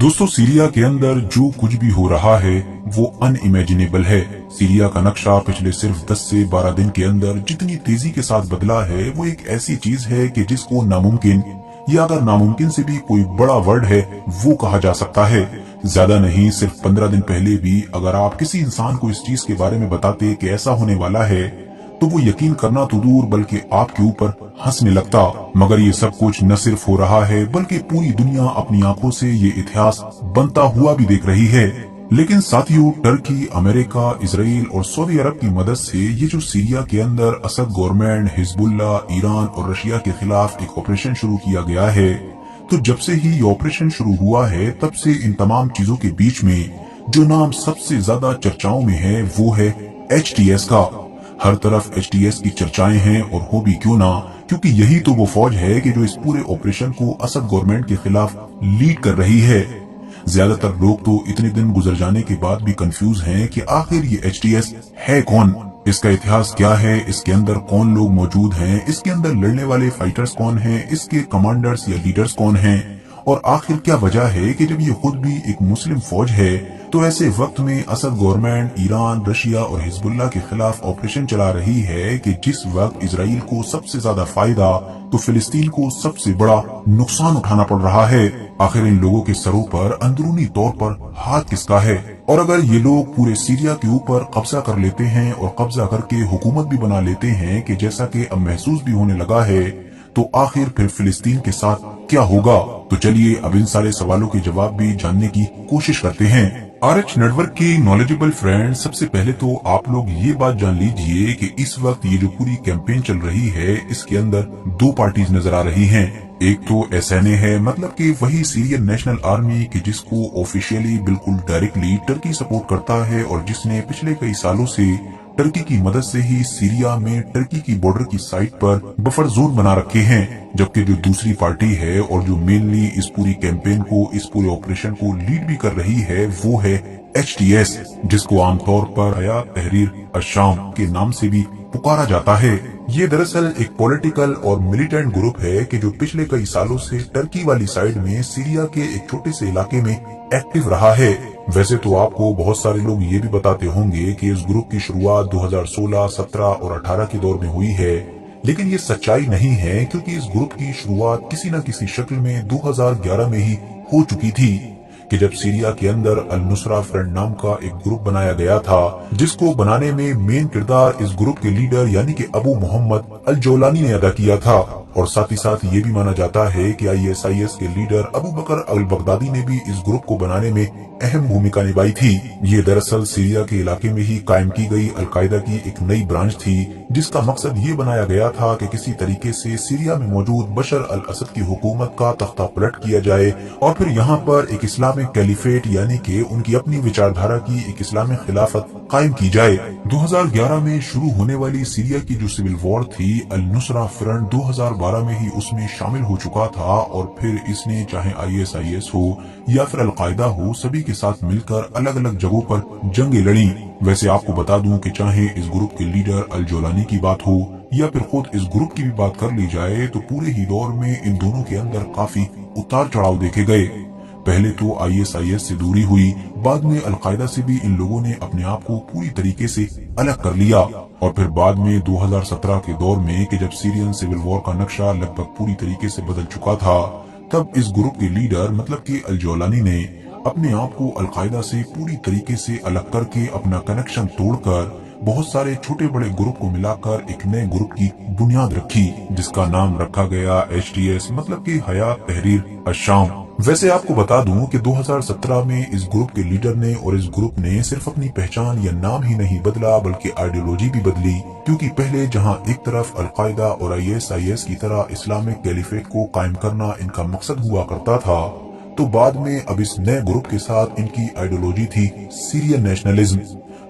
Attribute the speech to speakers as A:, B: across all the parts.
A: दोस्तों, सीरिया के अंदर जो कुछ भी हो रहा है वो अनइमेजिनेबल है। सीरिया का नक्शा पिछले सिर्फ 10 से 12 दिन के अंदर जितनी तेजी के साथ बदला है वो एक ऐसी चीज है कि जिसको नामुमकिन, या अगर नामुमकिन से भी कोई बड़ा वर्ड है वो कहा जा सकता है। ज्यादा नहीं, सिर्फ 15 दिन पहले भी अगर आप किसी इंसान को इस चीज के बारे में बताते कि ऐसा होने वाला है तो वो यकीन करना तो दूर बल्कि आपके ऊपर हंसने लगता। मगर ये सब कुछ न सिर्फ हो रहा है बल्कि पूरी दुनिया अपनी आंखों से ये इतिहास बनता हुआ भी देख रही है। लेकिन साथियों, टर्की, अमेरिका, इजराइल और सऊदी अरब की मदद से ये जो सीरिया के अंदर असद गवर्नमेंट, हिजबुल्ला, ईरान और रशिया के खिलाफ एक ऑपरेशन शुरू किया गया है, तो जब से ही ये ऑपरेशन शुरू हुआ है तब से इन तमाम चीजों के बीच में जो नाम सबसे ज्यादा चर्चाओं में है वो है HTS का। हर तरफ HTS की चर्चाएं हैं, और हो भी क्यों ना, क्योंकि यही तो वो फौज है कि जो इस पूरे ऑपरेशन को असद गवर्नमेंट के खिलाफ लीड कर रही है। ज्यादातर लोग तो इतने दिन गुजर जाने के बाद भी कंफ्यूज हैं कि आखिर ये HTS है कौन, इसका इतिहास क्या है, इसके अंदर कौन लोग मौजूद हैं, इसके अंदर लड़ने वाले फाइटर्स कौन हैं, इसके कमांडर्स या लीडर्स कौन हैं, और आखिर क्या वजह है कि जब ये खुद भी एक मुस्लिम फौज है तो ऐसे वक्त में असद गवर्नमेंट ईरान, रशिया और हिजबुल्ला के खिलाफ ऑपरेशन चला रही है कि जिस वक्त इजराइल को सबसे ज्यादा फायदा तो फिलिस्तीन को सबसे बड़ा नुकसान उठाना पड़ रहा है। आखिर इन लोगों के सरों पर अंदरूनी तौर पर हाथ किसका है? और अगर ये लोग पूरे सीरिया के ऊपर कब्जा कर लेते हैं और कब्जा करके हुकूमत भी बना लेते हैं कि जैसा कि अब महसूस भी होने लगा है, तो आखिर फिर फिलिस्तीन के साथ क्या होगा? तो चलिए अब इन सारे सवालों के जवाब भी जानने की कोशिश करते हैं। RH नेटवर्क के नॉलेजेबल फ्रेंड, सबसे पहले तो आप लोग ये बात जान लीजिए कि इस वक्त ये जो पूरी कैंपेन चल रही है इसके अंदर दो पार्टीज नजर आ रही हैं। एक तो SNA है, मतलब कि वही सीरियन नेशनल आर्मी की जिसको ऑफिशियली बिल्कुल डायरेक्टली टर्की सपोर्ट करता है और जिसने पिछले कई सालों से टर्की की मदद से ही सीरिया में टर्की की बॉर्डर की साइड पर बफर जोन बना रखे हैं। जबकि जो दूसरी पार्टी है और जो मेनली इस पूरी कैंपेन को, इस पूरे ऑपरेशन को लीड भी कर रही है वो है HTS, जिसको आमतौर पर हयात तहरीर अश-शाम के नाम से भी पुकारा जाता है। ये दरअसल एक पॉलिटिकल और मिलिटेंट ग्रुप है कि जो पिछले कई सालों से टर्की वाली साइड में सीरिया के एक छोटे से इलाके में एक्टिव रहा है। वैसे तो आपको बहुत सारे लोग ये भी बताते होंगे कि इस ग्रुप की शुरुआत 2016, 17 और 18 के दौर में हुई है, लेकिन ये सच्चाई नहीं है, क्योंकि इस ग्रुप की शुरुआत किसी न किसी शक्ल में 2011 में ही हो चुकी थी कि जब सीरिया के अंदर अल नुसरा फ्रंट नाम का एक ग्रुप बनाया गया था, जिसको बनाने में मेन किरदार इस ग्रुप के लीडर यानी कि अबू मोहम्मद अल जौलानी ने अदा किया था। और साथ ही साथ ये भी माना जाता है कि ISIS के लीडर अबू बकर अल बगदादी ने भी इस ग्रुप को बनाने में अहम भूमिका निभाई थी। ये दरअसल सीरिया के इलाके में ही कायम की गई अलकायदा की एक नई ब्रांच थी, जिसका मकसद ये बनाया गया था कि किसी तरीके से सीरिया में मौजूद बशर अल असद की हुकूमत का तख्ता पलट किया जाए और फिर यहाँ पर एक इस्लामिक कैलिफेट यानी कि उनकी अपनी विचारधारा की एक इस्लामिक खिलाफत कायम की जाए। 2011 में शुरू होने वाली सीरिया की जो सिविल वॉर थी, अल नुसरा फ्रंट 2012 में ही उसमें शामिल हो चुका था और फिर इसने चाहे ISIS हो या फिर अलकायदा हो, सभी के साथ मिलकर अलग अलग जगहों पर जंगें लड़ी। वैसे आपको बता दूं कि चाहे इस ग्रुप के लीडर अल जौलानी की बात हो या फिर खुद इस ग्रुप की भी बात कर ली जाए, तो पूरे ही दौर में इन दोनों के अंदर काफी उतार चढ़ाव देखे गए। पहले तो ISIS से दूरी हुई, बाद में अलकायदा से भी इन लोगों ने अपने आप को पूरी तरीके से अलग कर लिया, और फिर बाद में 2017 के दौर में कि जब सीरियन सिविल वॉर का नक्शा लगभग पूरी तरीके से बदल चुका था, तब इस ग्रुप के लीडर मतलब कि अल जौलानी ने अपने आप को अलकायदा से पूरी तरीके से अलग करके अपना कनेक्शन तोड़कर बहुत सारे छोटे बड़े ग्रुप को मिलाकर एक नए ग्रुप की बुनियाद रखी, जिसका नाम रखा गया HTS, मतलब कि हयात तहरीर अश-शाम। वैसे आपको बता दूं कि 2017 में इस ग्रुप के लीडर ने और इस ग्रुप ने सिर्फ अपनी पहचान या नाम ही नहीं बदला बल्कि आइडियोलॉजी भी बदली, क्योंकि पहले जहां एक तरफ अलकायदा और ISIS की तरह इस्लामिक कैलिफेट को कायम करना इनका मकसद हुआ करता था, तो बाद में अब इस नए ग्रुप के साथ इनकी आइडियोलॉजी थी सीरियन नेशनलिज्म,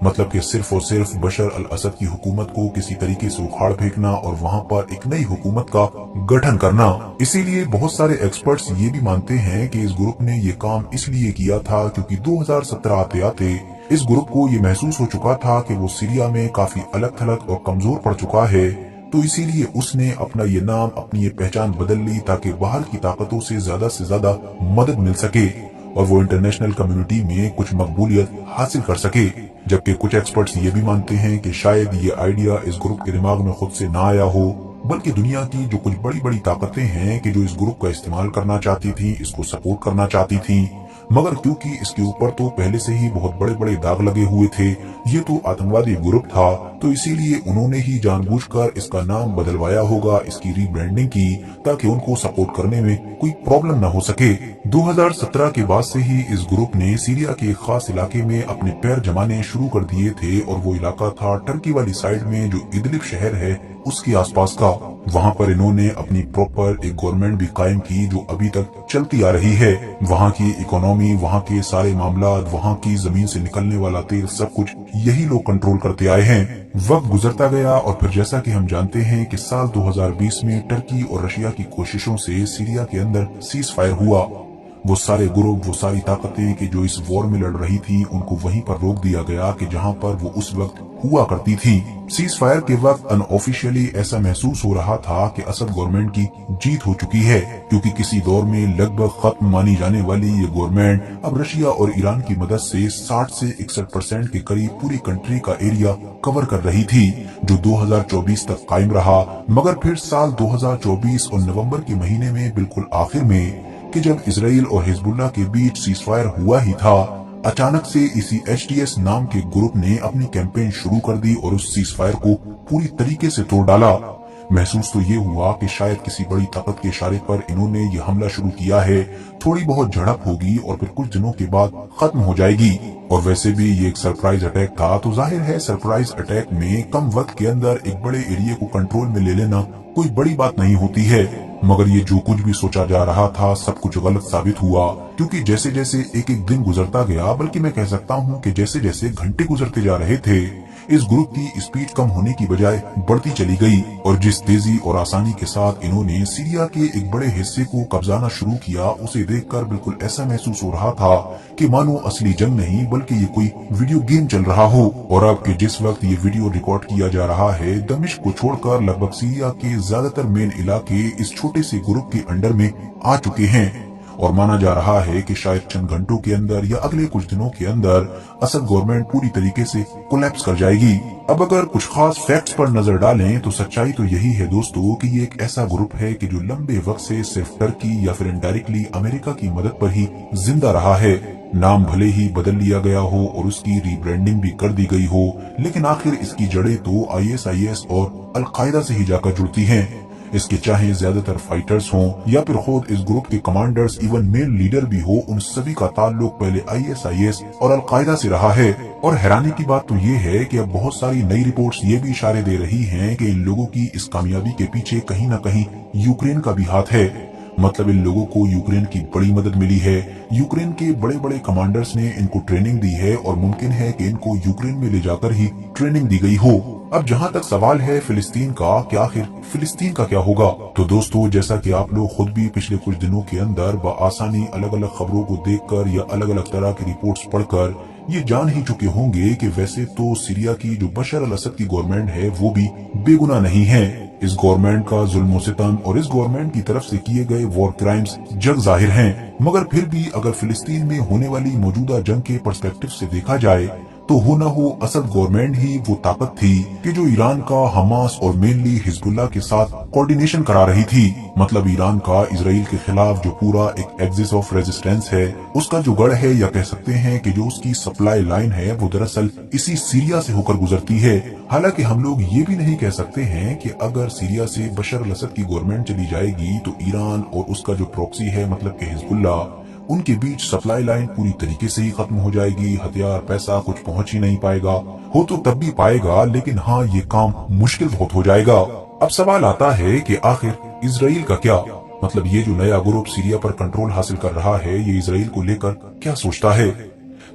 A: मतलब कि सिर्फ और सिर्फ बशर अल असद की हुकूमत को किसी तरीके से उखाड़ फेंकना और वहां पर एक नई हुकूमत का गठन करना। इसीलिए बहुत सारे एक्सपर्ट्स ये भी मानते हैं कि इस ग्रुप ने ये काम इसलिए किया था क्योंकि 2017 आते आते इस ग्रुप को ये महसूस हो चुका था कि वो सीरिया में काफी अलग थलग और कमजोर पड़ चुका है, तो इसीलिए उसने अपना ये नाम, अपनी ये पहचान बदल ली ताकि बाहर की ताकतों से ज्यादा मदद मिल सके और वो इंटरनेशनल कम्युनिटी में कुछ मकबूलियत हासिल कर सके। जबकि कुछ एक्सपर्ट्स ये भी मानते हैं कि शायद ये आइडिया इस ग्रुप के दिमाग में खुद से ना आया हो, बल्कि दुनिया की जो कुछ बड़ी बड़ी ताकतें हैं कि जो इस ग्रुप का इस्तेमाल करना चाहती थी, इसको सपोर्ट करना चाहती थी, मगर क्योंकि इसके ऊपर तो पहले से ही बहुत बड़े बड़े दाग लगे हुए थे, ये तो आतंकवादी ग्रुप था, तो इसीलिए उन्होंने ही जानबूझकर इसका नाम बदलवाया होगा, इसकी रीब्रांडिंग की, ताकि उनको सपोर्ट करने में कोई प्रॉब्लम न हो सके। 2017 के बाद से ही इस ग्रुप ने सीरिया के एक खास इलाके में अपने पैर जमाने शुरू कर दिए थे, और वो इलाका था टर्की वाली साइड में जो इदलिब शहर है उसके आसपास का। वहाँ पर इन्होंने अपनी प्रॉपर एक गवर्नमेंट भी कायम की जो अभी तक चलती आ रही है। वहाँ की इकोनॉमी, वहाँ के सारे मामला, वहाँ की जमीन से निकलने वाला तेल, सब कुछ यही लोग कंट्रोल करते आए हैं। वक्त गुजरता गया और फिर जैसा कि हम जानते हैं कि साल 2020 में टर्की और रशिया की कोशिशों से सीरिया के अंदर सीज फायर हुआ। वो सारे ग्रुप, वो सारी ताकतें कि जो इस वॉर में लड़ रही थी, उनको वहीं पर रोक दिया गया कि जहां पर वो उस वक्त हुआ करती थी। सीज फायर के वक्त अनऑफिशियली ऐसा महसूस हो रहा था कि असद गवर्नमेंट की जीत हो चुकी है, क्योंकि किसी दौर में लगभग खत्म मानी जाने वाली ये गवर्नमेंट अब रशिया और ईरान की मदद से 60 से 61% के करीब पूरी कंट्री का एरिया कवर कर रही थी, जो 2024 तक कायम रहा। मगर फिर साल 2024 और नवंबर के महीने में बिल्कुल आखिर में कि जब इसराइल और हिजबुल्लाह के बीच सीजफायर हुआ ही था, अचानक से इसी HTS नाम के ग्रुप ने अपनी कैंपेन शुरू कर दी और उस सीजफायर को पूरी तरीके से तोड़ डाला। महसूस तो ये हुआ कि शायद किसी बड़ी ताकत के इशारे पर इन्होंने ये हमला शुरू किया है, थोड़ी बहुत झड़प होगी और फिर कुछ दिनों के बाद खत्म हो जाएगी। और वैसे भी ये एक सरप्राइज अटैक था, तो जाहिर है सरप्राइज अटैक में कम वक्त के अंदर एक बड़े एरिया को कंट्रोल में ले लेना कोई बड़ी बात नहीं होती है। मगर ये जो कुछ भी सोचा जा रहा था, सब कुछ गलत साबित हुआ, क्योंकि जैसे जैसे एक एक दिन गुजरता गया, बल्कि मैं कह सकता हूँ कि जैसे जैसे घंटे गुजरते जा रहे थे, इस ग्रुप की स्पीड कम होने की बजाय बढ़ती चली गई। और जिस तेजी और आसानी के साथ इन्होंने सीरिया के एक बड़े हिस्से को कब्जाना शुरू किया, उसे देखकर बिल्कुल ऐसा महसूस हो रहा था कि मानो असली जंग नहीं बल्कि ये कोई वीडियो गेम चल रहा हो। और अब कि जिस वक्त ये वीडियो रिकॉर्ड किया जा रहा है, दमिश्क को छोड़कर लगभग सीरिया के ज्यादातर मेन इलाके इस छोटे से ग्रुप के अंडर में आ चुके हैं, और माना जा रहा है कि शायद चंद घंटों के अंदर या अगले कुछ दिनों के अंदर असद गवर्नमेंट पूरी तरीके से कोलैप्स कर जाएगी। अब अगर कुछ खास फैक्ट्स पर नजर डालें तो सच्चाई तो यही है दोस्तों कि ये एक ऐसा ग्रुप है कि जो लंबे वक्त से सिर्फ टर्की या फिर इनडायरेक्टली अमेरिका की मदद पर ही जिंदा रहा है। नाम भले ही बदल लिया गया हो और उसकी रीब्रांडिंग भी कर दी गई हो, लेकिन आखिर इसकी जड़ें तो ISIS और अल-कायदा से ही जाकर जुड़ती हैं। इसके चाहे ज्यादातर फाइटर्स हों या फिर खुद इस ग्रुप के कमांडर्स, इवन मेन लीडर भी हो, उन सभी का ताल्लुक पहले ISIS और अल-कायदा से रहा है। और हैरानी की बात तो ये है कि अब बहुत सारी नई रिपोर्ट्स ये भी इशारे दे रही हैं कि इन लोगों की इस कामयाबी के पीछे कहीं न कहीं यूक्रेन का भी हाथ है। मतलब इन लोगों को यूक्रेन की बड़ी मदद मिली है, यूक्रेन के बड़े बड़े कमांडर्स ने इनको ट्रेनिंग दी है, और मुमकिन है कि इनको यूक्रेन में ले जाकर ही ट्रेनिंग दी गई हो। अब जहां तक सवाल है फिलिस्तीन का, कि आखिर फिलिस्तीन का क्या होगा, तो दोस्तों जैसा कि आप लोग खुद भी पिछले कुछ दिनों के अंदर बआसानी अलग अलग खबरों को देखकर या अलग अलग तरह की रिपोर्ट्स पढ़कर ये जान ही चुके होंगे कि वैसे तो सीरिया की जो बशर अल असद की गवर्नमेंट है वो भी बेगुनाह नहीं है। इस गवर्नमेंट का जुल्म सितम और इस गवर्नमेंट की तरफ से किए गए वॉर क्राइम्स जग जाहिर हैं। मगर फिर भी अगर फिलिस्तीन में होने वाली मौजूदा जंग के पर्सपेक्टिव से देखा जाए तो हो न हो असद गवर्नमेंट ही वो ताकत थी कि जो ईरान का हमास और मेनली हिजबुल्लाह के साथ कोऑर्डिनेशन करा रही थी। मतलब ईरान का इजराइल के खिलाफ जो पूरा एक एक्सिस ऑफ रेजिस्टेंस है, उसका जो गढ़ है, या कह सकते हैं कि जो उसकी सप्लाई लाइन है, वो दरअसल इसी सीरिया से होकर गुजरती है। हालांकि हम लोग ये भी नहीं कह सकते हैं कि अगर सीरिया से बशर अल असद की गवर्नमेंट चली जाएगी तो ईरान और उसका जो प्रॉक्सी है मतलब कि हिजबुल्लाह, उनके बीच सप्लाई लाइन पूरी तरीके से ही खत्म हो जाएगी, हथियार पैसा कुछ पहुंच ही नहीं पाएगा। हो तो तब भी पाएगा, लेकिन हाँ ये काम मुश्किल बहुत हो जाएगा। अब सवाल आता है कि आखिर इजराइल का क्या, मतलब ये जो नया ग्रुप सीरिया पर कंट्रोल हासिल कर रहा है, ये इजराइल को लेकर क्या सोचता है।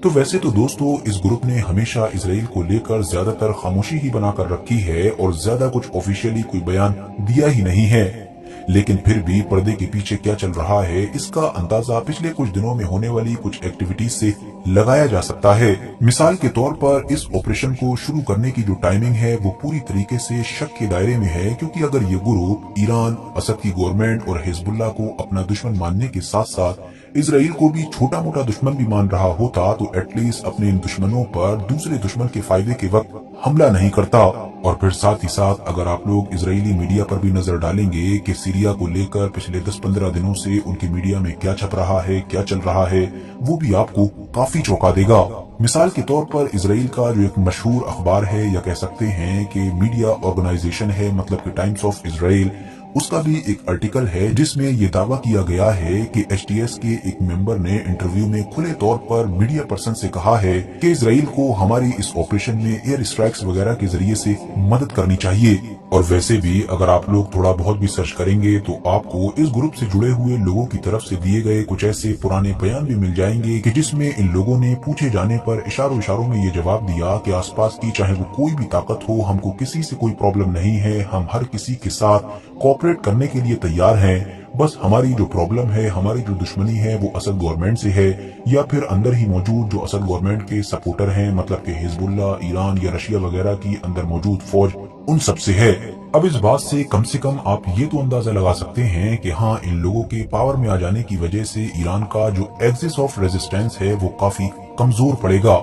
A: तो वैसे तो दोस्तों इस ग्रुप ने हमेशा इजराइल को लेकर ज्यादातर खामोशी ही बनाकर रखी है और ज्यादा कुछ ऑफिशियली कोई बयान दिया ही नहीं है। लेकिन फिर भी पर्दे के पीछे क्या चल रहा है, इसका अंदाजा पिछले कुछ दिनों में होने वाली कुछ एक्टिविटीज से लगाया जा सकता है। मिसाल के तौर पर इस ऑपरेशन को शुरू करने की जो टाइमिंग है वो पूरी तरीके से शक के दायरे में है, क्योंकि अगर ये ग्रुप ईरान, असद की गवर्नमेंट और हिजबुल्लाह को अपना दुश्मन मानने के साथ साथ इसराइल को भी छोटा मोटा दुश्मन भी मान रहा होता तो एटलीस्ट अपने इन दुश्मनों पर दूसरे दुश्मन के फायदे के वक्त हमला नहीं करता। और फिर साथ ही साथ अगर आप लोग इजरायली मीडिया पर भी नजर डालेंगे कि सीरिया को लेकर पिछले 10-15 दिनों से उनके मीडिया में क्या छप रहा है, क्या चल रहा है, वो भी आपको काफी चौंका देगा। मिसाल के तौर पर इसराइल का जो एक मशहूर अखबार है या कह सकते हैं कि मीडिया ऑर्गेनाइजेशन है, मतलब कि टाइम्स ऑफ इसराइल, उसका भी एक आर्टिकल है जिसमें ये दावा किया गया है कि एचटीएस के एक मेंबर ने इंटरव्यू में खुले तौर पर मीडिया पर्सन से कहा है कि इसराइल को हमारी इस ऑपरेशन में एयर स्ट्राइक्स वगैरह के जरिए से मदद करनी चाहिए। और वैसे भी अगर आप लोग थोड़ा बहुत भी सर्च करेंगे तो आपको इस ग्रुप से जुड़े हुए लोगों की तरफ से दिए गए कुछ ऐसे पुराने बयान भी मिल जाएंगे कि जिसमें इन लोगों ने पूछे जाने पर इशारों में ये जवाब दिया कि आसपास की चाहे वो कोई भी ताकत हो, हमको किसी से कोई प्रॉब्लम नहीं है, हम हर किसी के साथ कोऑपरेट करने के लिए तैयार हैं। बस हमारी जो प्रॉब्लम है, हमारी जो दुश्मनी है वो असद गवर्नमेंट से है या फिर अंदर ही मौजूद जो असद गवर्नमेंट के सपोर्टर हैं, मतलब कि हिजबुल्ला, ईरान या रशिया वगैरह की अंदर मौजूद फौज, उन सब से है। अब इस बात से कम आप ये तो अंदाजा लगा सकते हैं कि हाँ, इन लोगों के पावर में आ जाने की वजह से ईरान का जो एक्सिस ऑफ रेजिस्टेंस है वो काफी कमजोर पड़ेगा।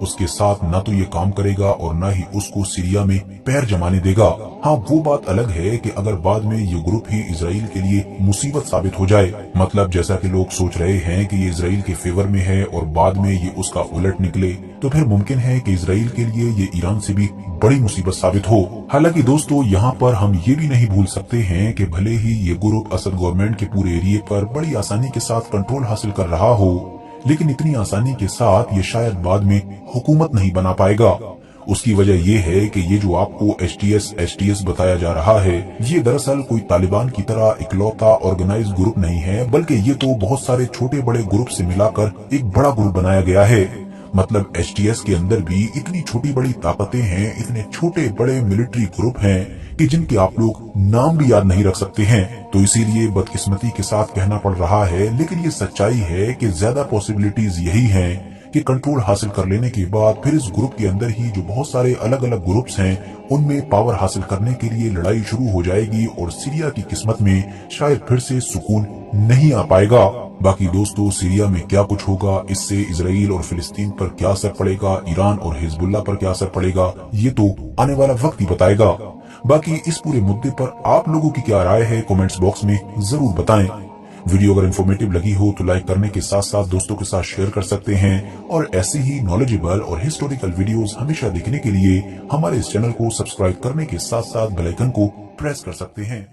A: उसके साथ ना तो ये काम करेगा और ना ही उसको सीरिया में पैर जमाने देगा। हाँ, वो बात अलग है कि अगर बाद में ये ग्रुप ही इसराइल के लिए मुसीबत साबित हो जाए, मतलब जैसा कि लोग सोच रहे हैं कि ये इसराइल के फेवर में है और बाद में ये उसका उलट निकले, तो फिर मुमकिन है कि इसराइल के लिए ये ईरान से भी बड़ी मुसीबत साबित हो। हालांकि दोस्तों, यहाँ पर हम ये भी नहीं भूल सकते हैं कि भले ही ये ग्रुप असद गवर्नमेंट के पूरे एरिया पर बड़ी आसानी के साथ कंट्रोल हासिल कर रहा हो, लेकिन इतनी आसानी के साथ ये शायद बाद में हुकूमत नहीं बना पाएगा। उसकी वजह ये है कि ये जो आपको एचटीएस बताया जा रहा है, ये दरअसल कोई तालिबान की तरह इकलौता ऑर्गेनाइज ग्रुप नहीं है, बल्कि ये तो बहुत सारे छोटे बड़े ग्रुप से मिलाकर एक बड़ा ग्रुप बनाया गया है। मतलब एचटीएस के अंदर भी इतनी छोटी बड़ी ताकतें हैं, इतने छोटे बड़े मिलिट्री ग्रुप हैं कि जिनके आप लोग नाम भी याद नहीं रख सकते हैं। तो इसीलिए बदकिस्मती के साथ कहना पड़ रहा है, लेकिन ये सच्चाई है कि ज्यादा पॉसिबिलिटीज यही हैं कि कंट्रोल हासिल कर लेने के बाद फिर इस ग्रुप के अंदर ही जो बहुत सारे अलग अलग ग्रुप्स हैं, उनमें पावर हासिल करने के लिए लड़ाई शुरू हो जाएगी और सीरिया की किस्मत में शायद फिर से सुकून नहीं आ पाएगा। बाकी दोस्तों, सीरिया में क्या कुछ होगा, इससे इसराइल और फिलिस्तीन पर क्या असर पड़ेगा, ईरान और हिजबुल्ला पर क्या असर पड़ेगा, ये तो आने वाला वक्त ही बताएगा। बाकी इस पूरे मुद्दे पर आप लोगों की क्या राय है, कमेंट्स बॉक्स में जरूर बताएं। वीडियो अगर इन्फॉर्मेटिव लगी हो तो लाइक करने के साथ साथ दोस्तों के साथ शेयर कर सकते हैं और ऐसे ही नॉलेजेबल और हिस्टोरिकल वीडियोस हमेशा देखने के लिए हमारे इस चैनल को सब्सक्राइब करने के साथ साथ बेल आइकन को प्रेस कर सकते हैं।